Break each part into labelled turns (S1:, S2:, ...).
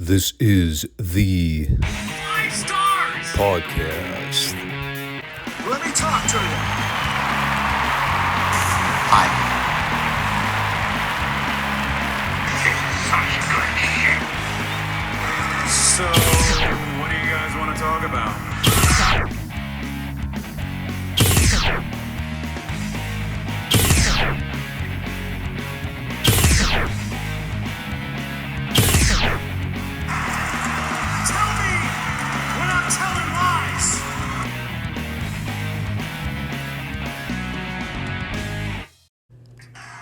S1: This is the
S2: Five Stars
S1: podcast.
S2: Let me talk to you.
S3: Hi.
S2: So, what do you guys want to talk about? Tell me when I'm telling lies.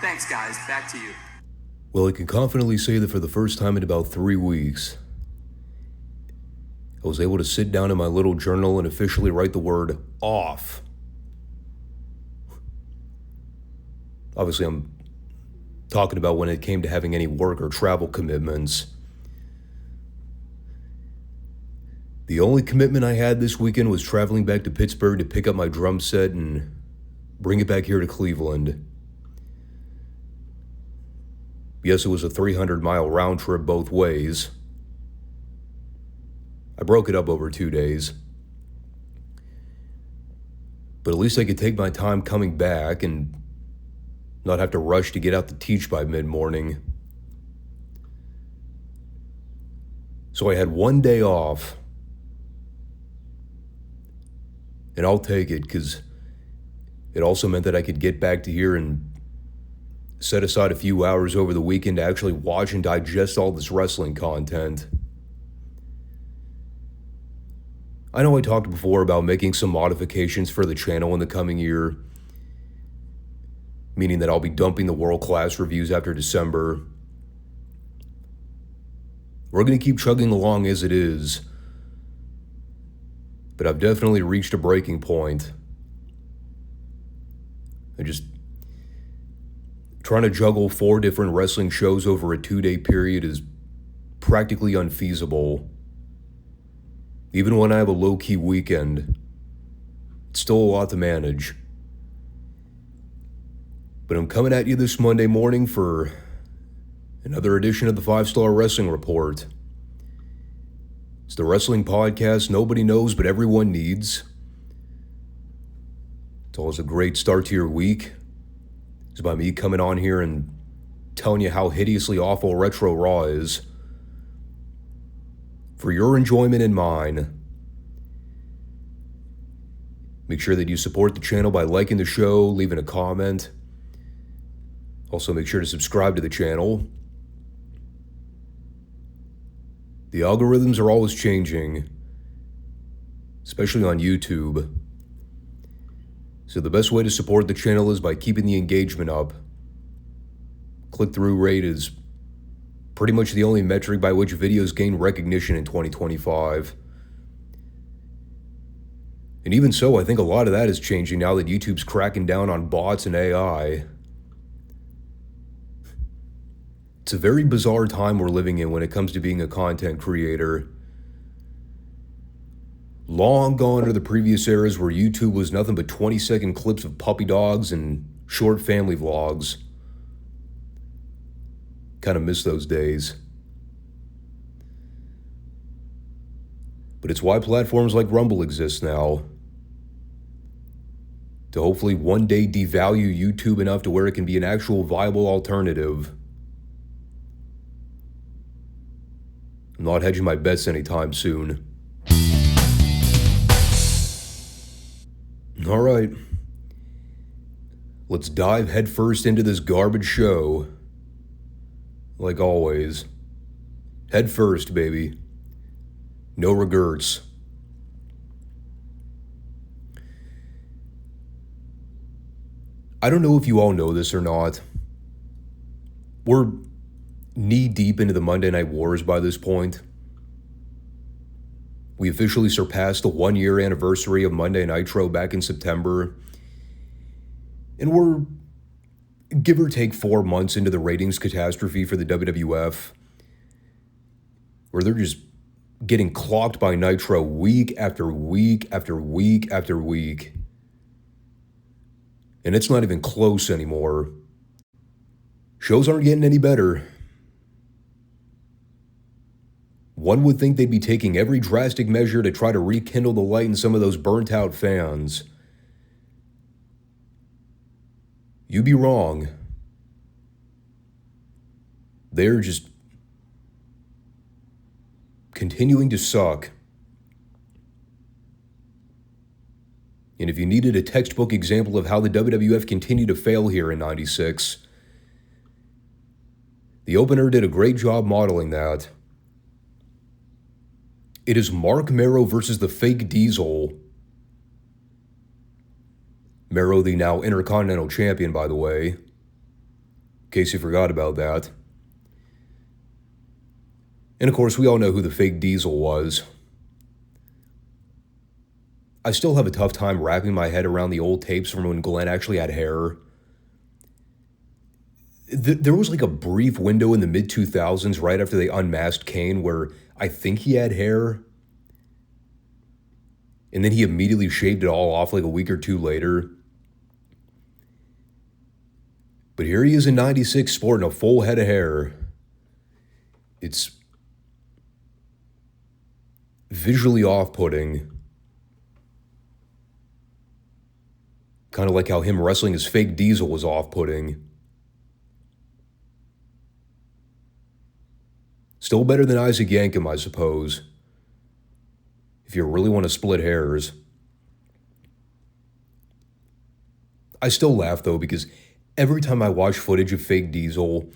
S3: Thanks, guys. Back to you.
S1: Well, I can confidently say that for the first time in about 3 weeks, I was able to sit down in my little journal and officially write the word off. Obviously, I'm talking about when it came to having any work or travel commitments. The only commitment I had this weekend was traveling back to Pittsburgh to pick up my drum set and bring it back here to Cleveland. Yes, it was a 300-mile round trip both ways. I broke it up over 2 days. But at least I could take my time coming back and not have to rush to get out to teach by mid-morning. So I had 1 day off. And I'll take it because it also meant that I could get back to here and set aside a few hours over the weekend to actually watch and digest all this wrestling content. I know I talked before about making some modifications for the channel in the coming year, meaning that I'll be dumping the world-class reviews after December. We're going to keep chugging along as it is, but I've definitely reached a breaking point. Trying to juggle 4 different wrestling shows over a 2-day period is practically unfeasible. Even when I have a low-key weekend, it's still a lot to manage. But I'm coming at you this Monday morning for another edition of the Five Starr Wrestling Report. It's the wrestling podcast nobody knows but everyone needs. It's always a great start to your week. It's by me coming on here and telling you how hideously awful Retro Raw is. For your enjoyment and mine. Make sure that you support the channel by liking the show, leaving a comment. Also, make sure to subscribe to the channel. The algorithms are always changing, especially on YouTube. So the best way to support the channel is by keeping the engagement up. Click-through rate is pretty much the only metric by which videos gain recognition in 2025. And even so, I think a lot of that is changing now that YouTube's cracking down on bots and AI. It's a very bizarre time we're living in when it comes to being a content creator. Long gone are the previous eras where YouTube was nothing but 20-second clips of puppy dogs and short family vlogs. Kind of miss those days. But it's why platforms like Rumble exist now. To hopefully one day devalue YouTube enough to where it can be an actual viable alternative. I'm not hedging my bets anytime soon. All right. Let's dive headfirst into this garbage show. Like always. Head first, baby. No regrets. I don't know if you all know this or not. We're knee-deep into the Monday Night Wars by this point. We officially surpassed the 1-year anniversary of Monday Nitro back in September. And we're, give or take, 4 months into the ratings catastrophe for the WWF, where they're just getting clocked by Nitro week after week after week after week. And it's not even close anymore. Shows aren't getting any better. One would think they'd be taking every drastic measure to try to rekindle the light in some of those burnt out fans. You'd be wrong. They're just continuing to suck. And if you needed a textbook example of how the WWF continued to fail here in '96, the opener did a great job modeling that. It is Mark Mero versus the Fake Diesel. Mero, the now Intercontinental Champion, by the way, in case you forgot about that. And of course, we all know who the Fake Diesel was. I still have a tough time wrapping my head around the old tapes from when Glenn actually had hair. There was like a brief window in the mid-2000s right after they unmasked Kane where I think he had hair. And then he immediately shaved it all off like a week or two later. But here he is in '96 sporting a full head of hair. It's visually off-putting. Kind of like how him wrestling as Fake Diesel was off-putting. Still better than Isaac Yankem, I suppose. If you really want to split hairs. I still laugh, though, because every time I watch footage of Fake Diesel,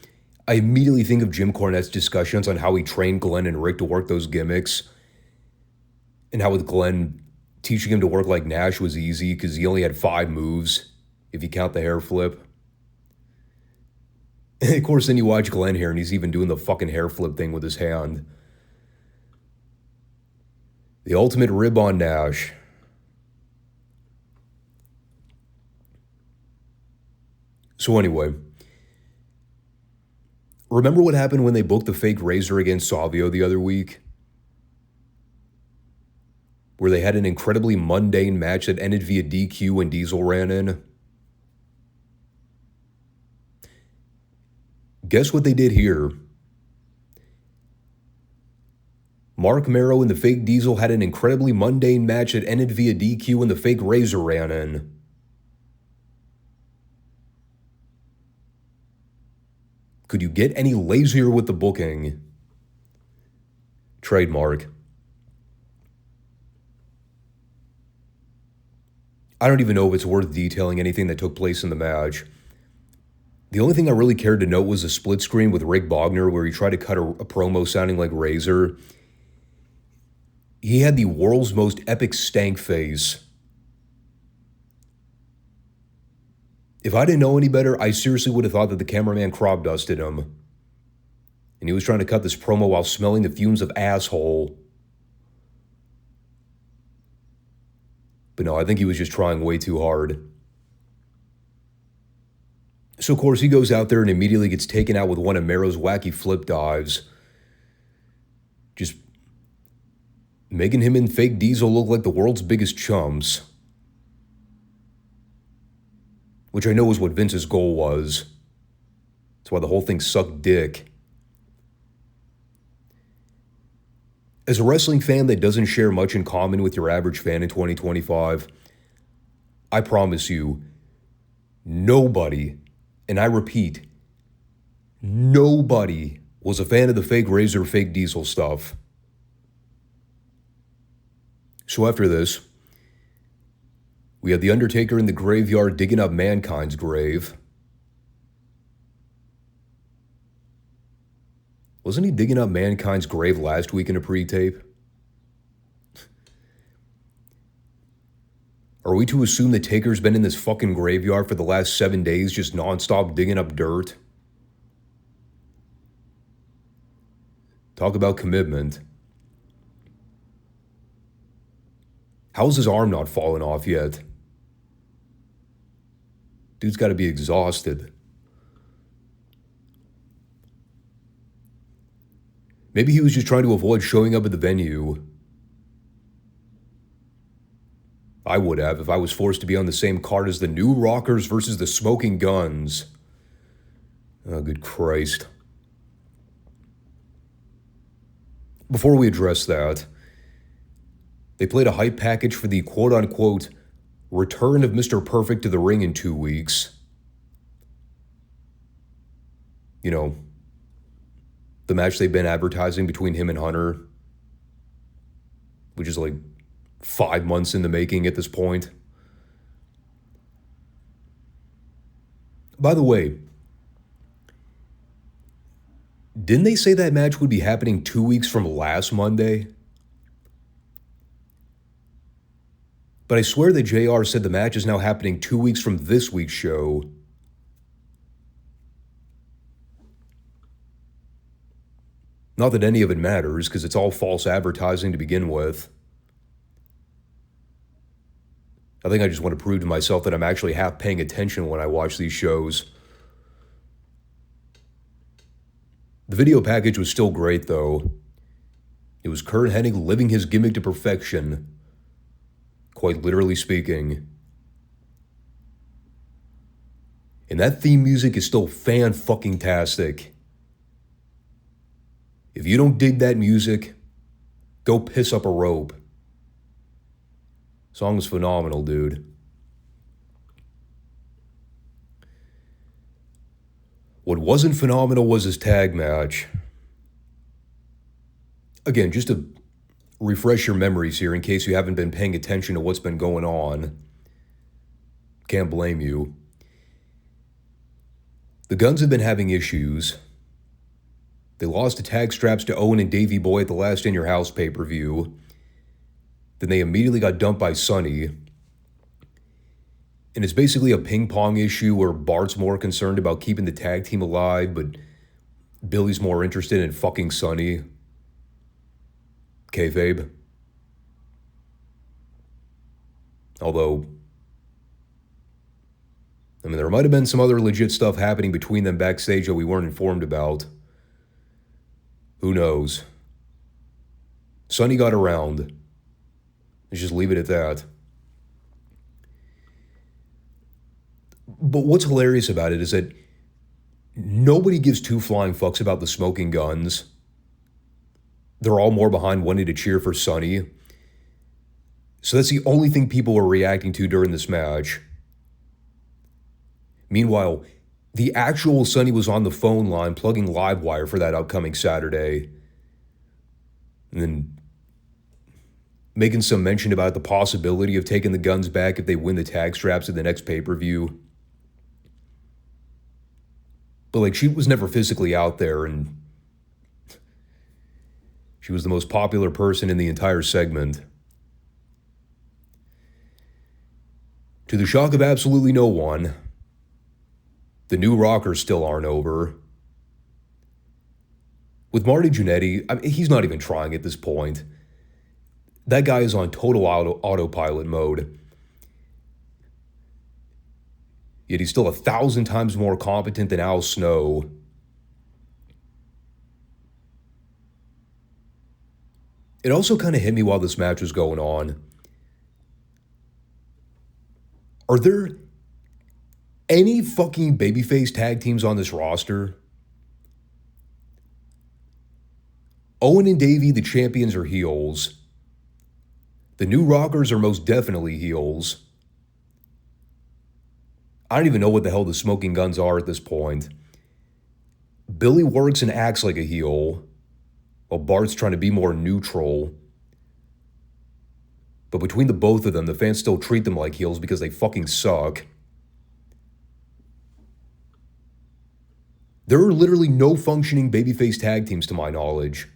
S1: I immediately think of Jim Cornette's discussions on how he trained Glenn and Rick to work those gimmicks. And how with Glenn teaching him to work like Nash was easy because he only had 5 moves, if you count the hair flip. And of course, then you watch Glenn here and he's even doing the fucking hair flip thing with his hand. The ultimate rib on Nash. So anyway, remember what happened when they booked the fake Razor against Savio the other week? Where they had an incredibly mundane match that ended via DQ when Diesel ran in? Guess what they did here? Mark Mero and the Fake Diesel had an incredibly mundane match that ended via DQ when the fake Razor ran in. Could you get any lazier with the booking? Trademark. I don't even know if it's worth detailing anything that took place in the match. The only thing I really cared to note was a split screen with Rick Bogner where he tried to cut a promo sounding like Razor. He had the world's most epic stank face. If I didn't know any better, I seriously would have thought that the cameraman crop dusted him. And he was trying to cut this promo while smelling the fumes of asshole. But no, I think he was just trying way too hard. So, of course, he goes out there and immediately gets taken out with one of Mero's wacky flip dives. Just making him and Fake Diesel look like the world's biggest chumps. Which I know is what Vince's goal was. That's why the whole thing sucked dick. As a wrestling fan that doesn't share much in common with your average fan in 2025, I promise you, nobody, and I repeat, nobody was a fan of the fake Razor, Fake Diesel stuff. So after this, we had The Undertaker in the graveyard digging up Mankind's grave. Wasn't he digging up Mankind's grave last week in a pre-tape? Are we to assume that Taker's been in this fucking graveyard for the last 7 days just nonstop digging up dirt? Talk about commitment. How's his arm not falling off yet? Dude's got to be exhausted. Maybe he was just trying to avoid showing up at the venue. I would have if I was forced to be on the same card as the New Rockers versus the Smoking Guns. Oh, good Christ. before we address that, they played a hype package for the quote-unquote return of Mr. Perfect to the ring in 2 weeks. You know, the match they've been advertising between him and Hunter, which is like 5 months in the making at this point. By the way, didn't they say that match would be happening 2 weeks from last Monday? But I swear that JR said the match is now happening 2 weeks from this week's show. Not that any of it matters, because it's all false advertising to begin with. I think I just want to prove to myself that I'm actually half paying attention when I watch these shows. The video package was still great, though. It was Curt Hennig living his gimmick to perfection, quite literally speaking. And that theme music is still fan-fucking-tastic. If you don't dig that music, go piss up a rope. Song was phenomenal, dude. What wasn't phenomenal was his tag match. Again, just to refresh your memories here in case you haven't been paying attention to what's been going on. Can't blame you. The Guns have been having issues. They lost the tag straps to Owen and Davey Boy at the last In Your House pay-per-view. Then they immediately got dumped by Sonny. And it's basically a ping-pong issue where Bart's more concerned about keeping the tag team alive, but Billy's more interested in fucking Sonny. Kayfabe. Although, I mean, there might have been some other legit stuff happening between them backstage that we weren't informed about. Who knows? Sonny got around. Let's just leave it at that. But what's hilarious about it is that nobody gives two flying fucks about the Smoking Guns. They're all more behind wanting to cheer for Sonny. So that's the only thing people were reacting to during this match. Meanwhile, the actual Sonny was on the phone line plugging Livewire for that upcoming Saturday. And then making some mention about the possibility of taking the Guns back if they win the tag straps at the next pay-per-view. But like, she was never physically out there, and she was the most popular person in the entire segment. To the shock of absolutely no one, the new Rockers still aren't over. With Marty Jannetty, I mean, he's not even trying at this point. That guy is on total autopilot mode. Yet he's still 1,000 times more competent than Al Snow. It also kind of hit me while this match was going on. Are there any fucking babyface tag teams on this roster? Owen and Davey, the champions, are heels. The new Rockers are most definitely heels. I don't even know what the hell the Smoking Guns are at this point. Billy works and acts like a heel, while Bart's trying to be more neutral. But between the both of them, the fans still treat them like heels because they fucking suck. There are literally no functioning babyface tag teams to my knowledge.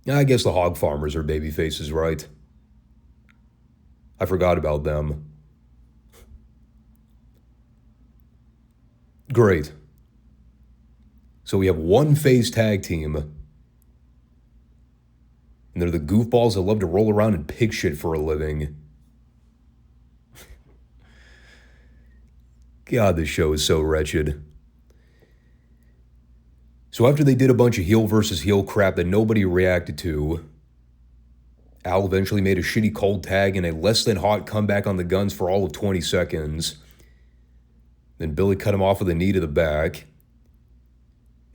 S1: I guess the Hog Farmers are babyfaces, right? I forgot about them. Great. So we have one face tag team. And they're the goofballs that love to roll around in pig shit for a living. God, this show is so wretched. So after they did a bunch of heel versus heel crap that nobody reacted to, Al eventually made a shitty cold tag and a less than hot comeback on the Guns for all of 20 seconds. Then Billy cut him off with a knee to the back.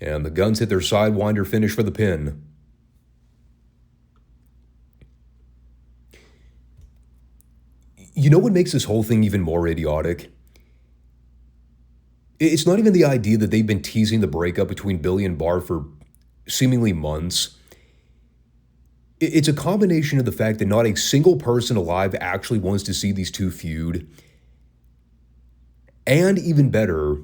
S1: And the Guns hit their Sidewinder finish for the pin. You know what makes this whole thing even more idiotic? It's not even the idea that they've been teasing the breakup between Billy and Bart for seemingly months. It's a combination of the fact that not a single person alive actually wants to see these two feud. And even better,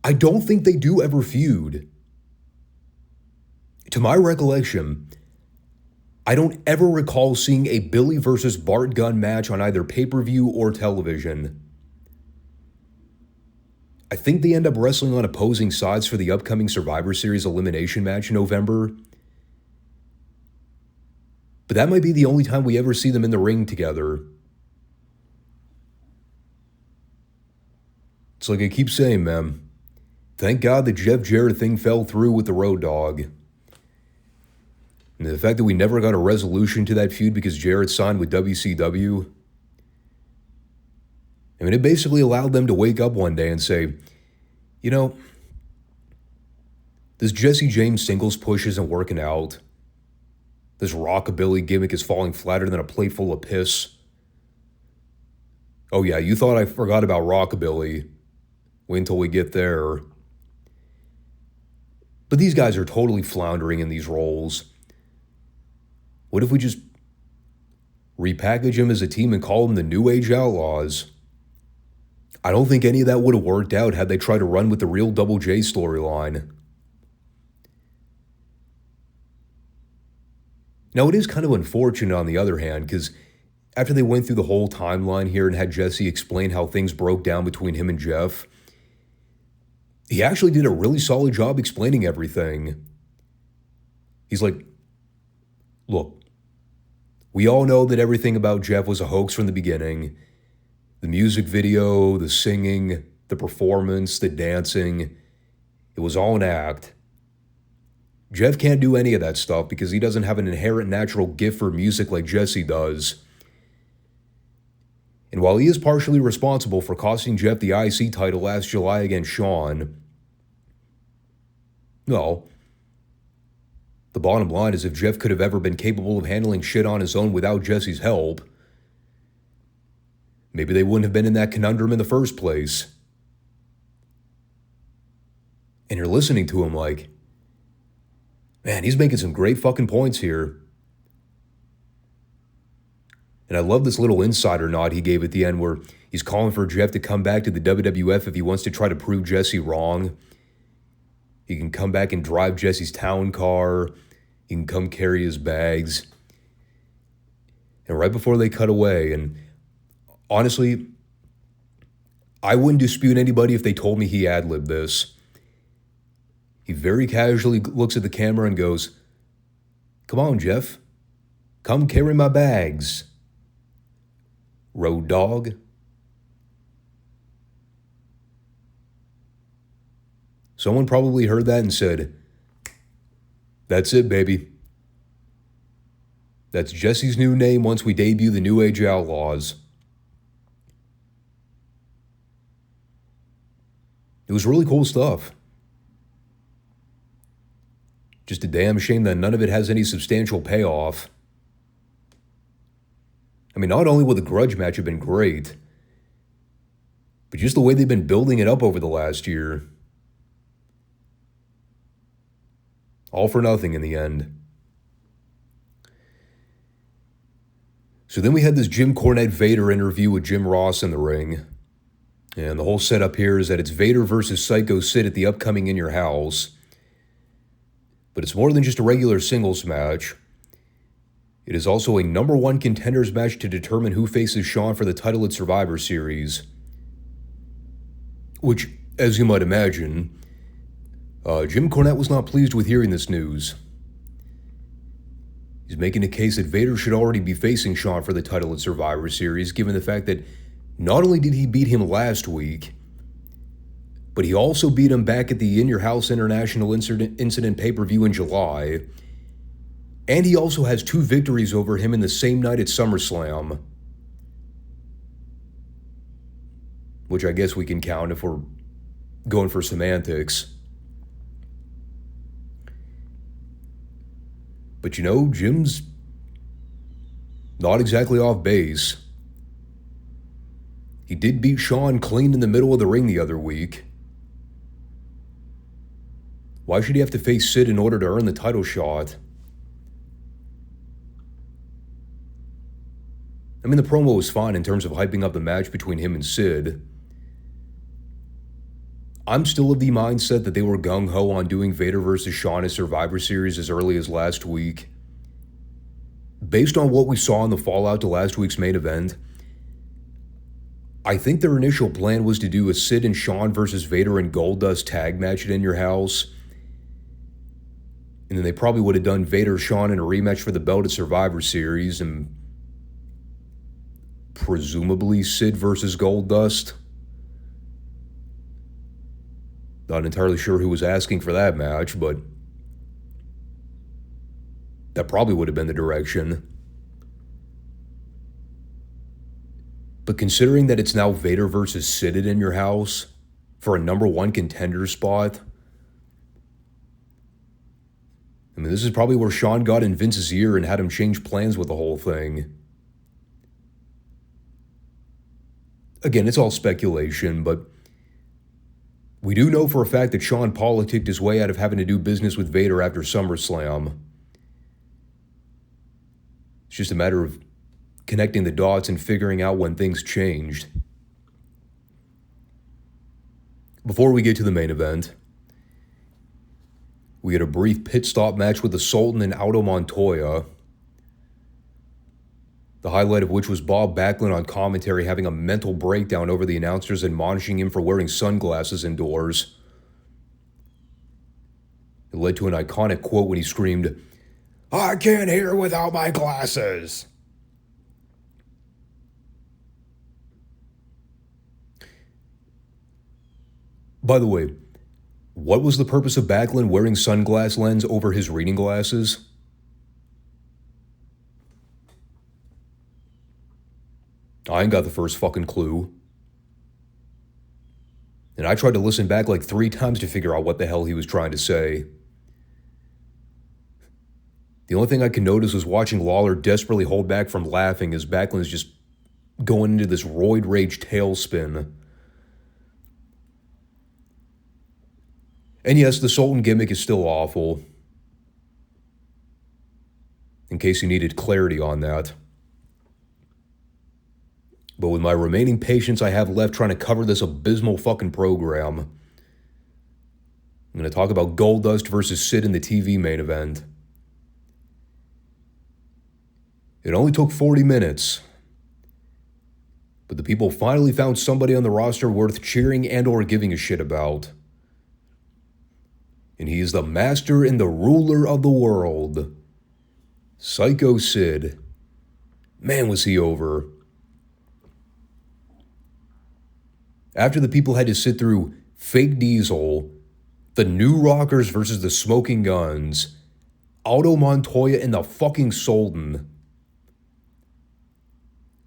S1: I don't think they do ever feud. To my recollection, I don't ever recall seeing a Billy versus Bart Gunn match on either pay-per-view or television. I think they end up wrestling on opposing sides for the upcoming Survivor Series elimination match in November. But that might be the only time we ever see them in the ring together. It's like I keep saying, man. Thank God the Jeff Jarrett thing fell through with the Road Dogg. And the fact that we never got a resolution to that feud because Jarrett signed with WCW. I mean, it basically allowed them to wake up one day and say, you know, this Jesse James singles push isn't working out. This rockabilly gimmick is falling flatter than a plate full of piss. Oh yeah, you thought I forgot about rockabilly. Wait until we get there. But these guys are totally floundering in these roles. What if we just repackage them as a team and call them the New Age Outlaws? I don't think any of that would have worked out had they tried to run with the real Double J storyline. Now, it is kind of unfortunate on the other hand, because after they went through the whole timeline here and had Jesse explain how things broke down between him and Jeff, he actually did a really solid job explaining everything. He's like, look, we all know that everything about Jeff was a hoax from the beginning. The music video, the singing, the performance, the dancing, it was all an act. Jeff can't do any of that stuff because he doesn't have an inherent natural gift for music like Jesse does. And while he is partially responsible for costing Jeff the IC title last July against Shawn, well, the bottom line is if Jeff could have ever been capable of handling shit on his own without Jesse's help, maybe they wouldn't have been in that conundrum in the first place. And you're listening to him like, man, he's making some great fucking points here. And I love this little insider nod he gave at the end where he's calling for Jeff to come back to the WWF if he wants to try to prove Jesse wrong. He can come back and drive Jesse's town car. He can come carry his bags. And right before they cut away, and honestly, I wouldn't dispute anybody if they told me he ad-libbed this. He very casually looks at the camera and goes, "Come on, Jeff. Come carry my bags. Road Dogg." Someone probably heard that and said, "That's it, baby. That's Jesse's new name once we debut the New Age Outlaws." It was really cool stuff. Just a damn shame that none of it has any substantial payoff. I mean, not only would the grudge match have been great, but just the way they've been building it up over the last year. All for nothing in the end. So then we had this Jim Cornette Vader interview with Jim Ross in the ring. And the whole setup here is that it's Vader versus Sycho Sid at the upcoming In Your House. But it's more than just a regular singles match. It is also a number one contenders match to determine who faces Shawn for the title at Survivor Series. Which, as you might imagine, Jim Cornette was not pleased with hearing this news. He's making a case that Vader should already be facing Shawn for the title at Survivor Series, given the fact that not only did he beat him last week, but he also beat him back at the In Your House International Incident pay-per-view in July, and he also has 2 victories over him in the same night at SummerSlam. Which I guess we can count if we're going for semantics. But you know, Jim's not exactly off base. He did beat Shawn clean in the middle of the ring the other week. Why should he have to face Sid in order to earn the title shot? I mean, the promo was fine in terms of hyping up the match between him and Sid. I'm still of the mindset that they were gung-ho on doing Vader versus Shawn as Survivor Series as early as last week. Based on what we saw in the fallout to last week's main event, I think their initial plan was to do a Sid and Shawn versus Vader and Goldust tag match at In Your House. And then they probably would have done Vader-Shawn in a rematch for the belt at Survivor Series, and presumably Sid versus Goldust. Not entirely sure who was asking for that match, but that probably would have been the direction. But considering that it's now Vader versus Sid at In Your House for a number one contender spot, I mean, this is probably where Shawn got in Vince's ear and had him change plans with the whole thing. Again, it's all speculation, but we do know for a fact that Shawn politicked his way out of having to do business with Vader after SummerSlam. It's just a matter of connecting the dots and figuring out when things changed. Before we get to the main event, we had a brief pit stop match with the Sultan and Aldo Montoya, the highlight of which was Bob Backlund on commentary having a mental breakdown over the announcers admonishing him for wearing sunglasses indoors. It led to an iconic quote when he screamed, "I can't hear without my glasses." By the way, what was the purpose of Backlund wearing sunglass lens over his reading glasses? I ain't got the first fucking clue. And I tried to listen back like 3 times to figure out what the hell he was trying to say. The only thing I could notice was watching Lawler desperately hold back from laughing as Backlund's just going into this roid rage tailspin. And yes, the Sultan gimmick is still awful. In case you needed clarity on that. But with my remaining patience I have left trying to cover this abysmal fucking program, I'm going to talk about Goldust versus Sid in the TV main event. It only took 40 minutes, but the people finally found somebody on the roster worth cheering and or giving a shit about. And he is the master and the ruler of the world, Sycho Sid. Man, was he over. After the people had to sit through Fake Diesel, the New Rockers versus the Smoking Guns, Aldo Montoya and the fucking Sultan,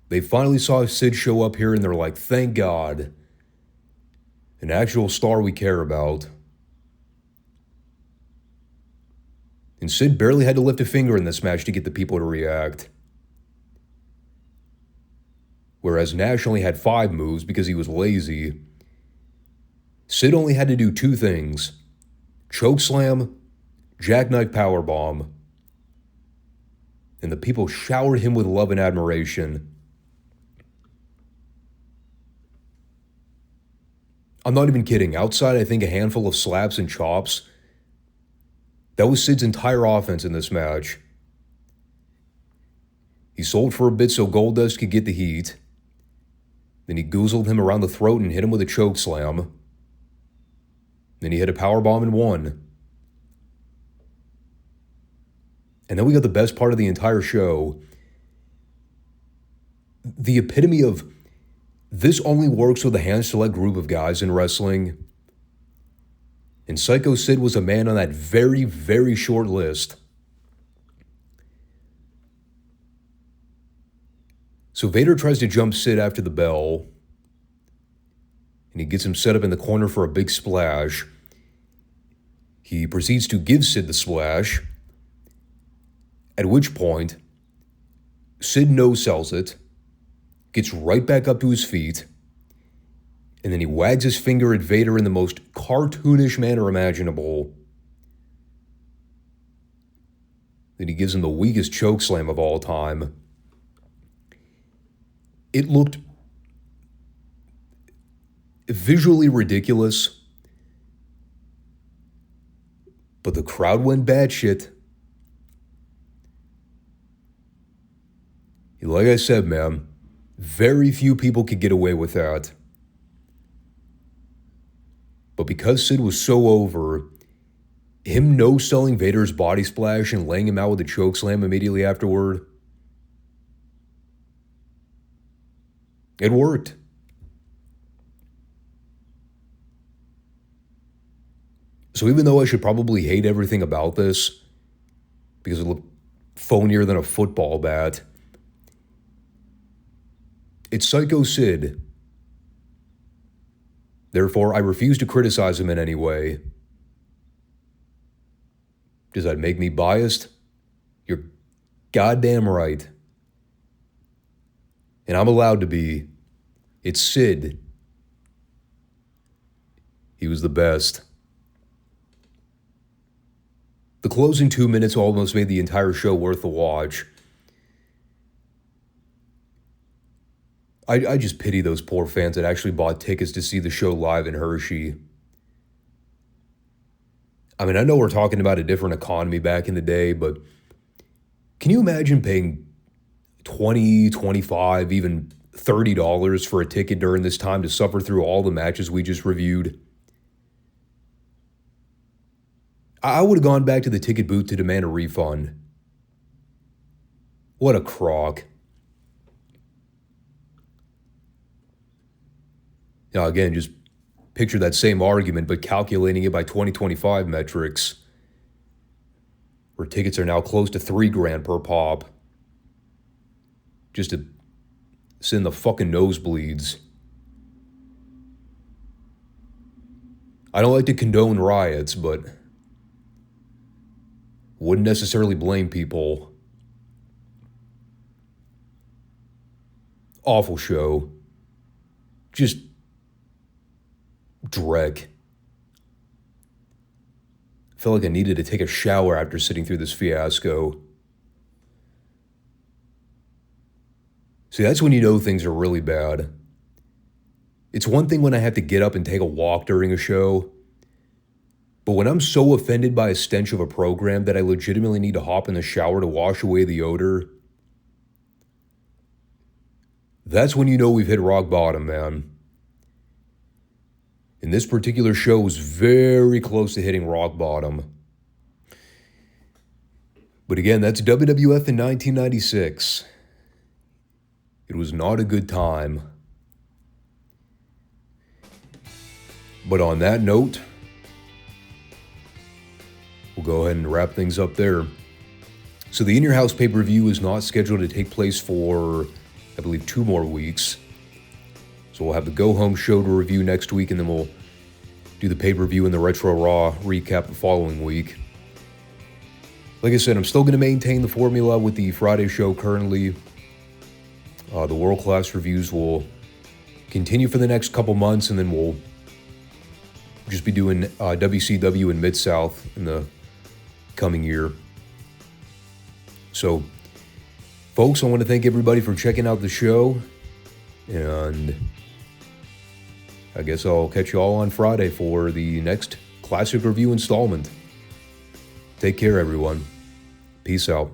S1: they finally saw Sid show up here and they're like, thank God. An actual star we care about. And Sid barely had to lift a finger in this match to get the people to react. Whereas Nash only had 5 moves because he was lazy, Sid only had to do 2 things: chokeslam, jackknife powerbomb. And the people showered him with love and admiration. I'm not even kidding. Outside, I think a handful of slaps and chops, that was Sid's entire offense in this match. He sold for a bit so Goldust could get the heat. Then he goozled him around the throat and hit him with a chokeslam. Then he hit a powerbomb and won. And then we got the best part of the entire show. The epitome of this only works with a hand-select group of guys in wrestling. And Sycho Sid was a man on that very, very short list. So Vader tries to jump Sid after the bell. and he gets him set up in the corner for a big splash. He proceeds to give Sid the splash, at which point Sid no-sells it, gets right back up to his feet, and then he wags his finger at Vader in the most cartoonish manner imaginable. Then he gives him the weakest chokeslam of all time. It looked visually ridiculous, but the crowd went batshit. Like I said, man, very few people could get away with that. But because Sid was so over, him no-selling Vader's body splash and laying him out with a chokeslam immediately afterward, it worked. So even though I should probably hate everything about this, because it looked phonier than a football bat, it's Sycho Sid. Therefore, I refuse to criticize him in any way. Does that make me biased? You're goddamn right. And I'm allowed to be. It's Sid. He was the best. The closing 2 minutes almost made the entire show worth the watch. I just pity those poor fans that actually bought tickets to see the show live in Hershey. I mean, I know we're talking about a different economy back in the day, but can you imagine paying $20, $25, even $30 for a ticket during this time to suffer through all the matches we just reviewed? I would have gone back to the ticket booth to demand a refund. What a crock. Now, again, just picture that same argument, but calculating it by 2025 metrics, where tickets are now close to $3,000 per pop, just to sit in the fucking nosebleeds. I don't like to condone riots, but wouldn't necessarily blame people. Awful show. Just dreck. Felt like I needed to take a shower after sitting through this fiasco. See, that's when you know things are really bad. It's one thing when I have to get up and take a walk during a show, but when I'm so offended by a stench of a program that I legitimately need to hop in the shower to wash away the odor, that's when you know we've hit rock bottom, man. And this particular show was very close to hitting rock bottom. But again, that's WWF in 1996. It was not a good time. But on that note, we'll go ahead and wrap things up there. So the In Your House pay-per-view is not scheduled to take place for, I believe, 2 more weeks. So we'll have the go-home show to review next week, and then we'll do the pay-per-view and the Retro Raw recap the following week. Like I said, I'm still going to maintain the formula with the Friday show currently. The world-class reviews will continue for the next couple months, and then we'll just be doing WCW and Mid-South in the coming year. So, folks, I want to thank everybody for checking out the show, and I guess I'll catch you all on Friday for the next classic review installment. Take care, everyone. Peace out.